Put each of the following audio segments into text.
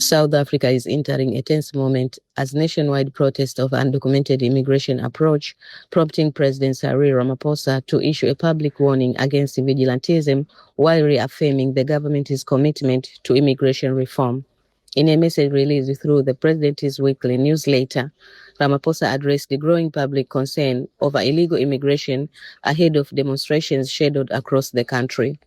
South Africa is entering a tense moment as nationwide protests of undocumented immigration approach, prompting President Cyril Ramaphosa to issue a public warning against vigilantism while reaffirming the government's commitment to immigration reform. In a message released through the president's weekly newsletter, Ramaphosa addressed the growing public concern over illegal immigration ahead of demonstrations scheduled across the country.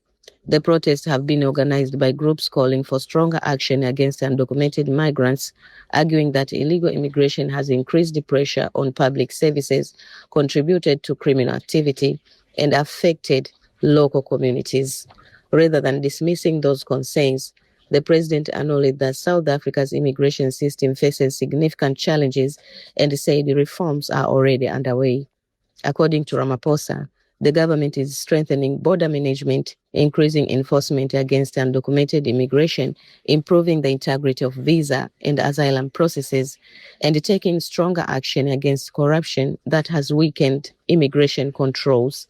The protests have been organized by groups calling for stronger action against undocumented migrants, arguing that illegal immigration has increased the pressure on public services, contributed to criminal activity, and affected local communities. Rather than dismissing those concerns, the president acknowledged that South Africa's immigration system faces significant challenges and said reforms are already underway. According to Ramaphosa, the government is strengthening border management, increasing enforcement against undocumented immigration, improving the integrity of visa and asylum processes, and taking stronger action against corruption that has weakened immigration controls.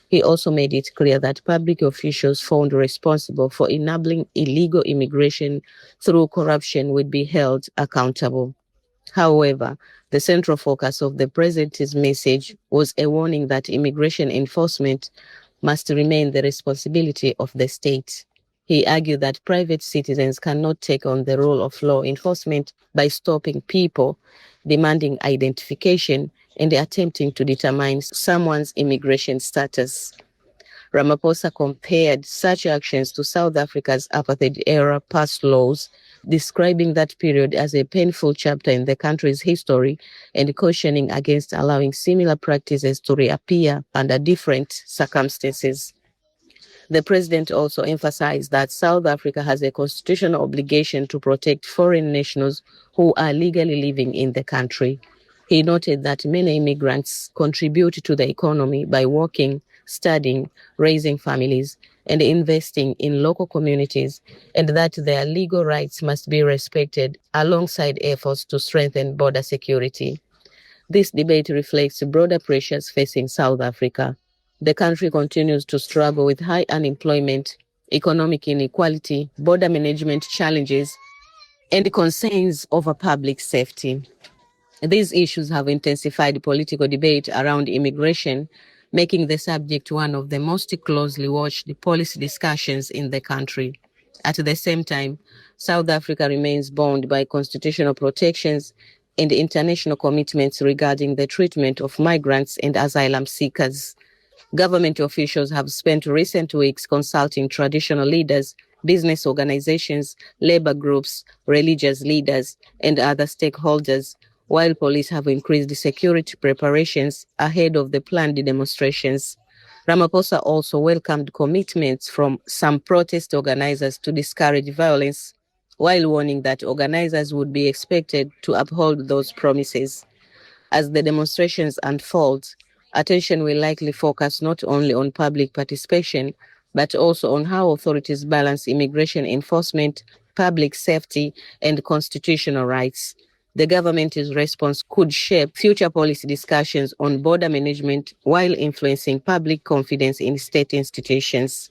He also made it clear that public officials found responsible for enabling illegal immigration through corruption would be held accountable. However, the central focus of the president's message was a warning that immigration enforcement must remain the responsibility of the state. He argued that private citizens cannot take on the role of law enforcement by stopping people, demanding identification, and attempting to determine someone's immigration status. Ramaphosa compared such actions to South Africa's apartheid-era past laws, describing that period as a painful chapter in the country's history and cautioning against allowing similar practices to reappear under different circumstances. The president also emphasized that South Africa has a constitutional obligation to protect foreign nationals who are legally living in the country. He noted that many immigrants contribute to the economy by working, studying, raising families, and investing in local communities, and that their legal rights must be respected alongside efforts to strengthen border security. This debate reflects broader pressures facing South Africa. The country continues to struggle with high unemployment, economic inequality, border management challenges, and concerns over public safety. These issues have intensified political debate around immigration, making the subject one of the most closely watched policy discussions in the country. At the same time, South Africa remains bound by constitutional protections and international commitments regarding the treatment of migrants and asylum seekers. Government officials have spent recent weeks consulting traditional leaders, business organizations, labor groups, religious leaders, and other stakeholders, while police have increased security preparations ahead of the planned demonstrations. Ramaphosa also welcomed commitments from some protest organizers to discourage violence, while warning that organizers would be expected to uphold those promises. As the demonstrations unfold, attention will likely focus not only on public participation, but also on how authorities balance immigration enforcement, public safety, and constitutional rights. The government's response could shape future policy discussions on border management while influencing public confidence in state institutions.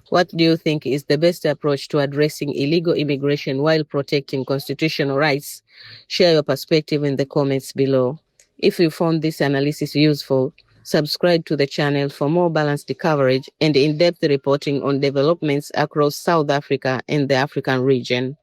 What do you think is the best approach to addressing illegal immigration while protecting constitutional rights? Share your perspective in the comments below. If you found this analysis useful, subscribe to the channel for more balanced coverage and in-depth reporting on developments across South Africa and the African region.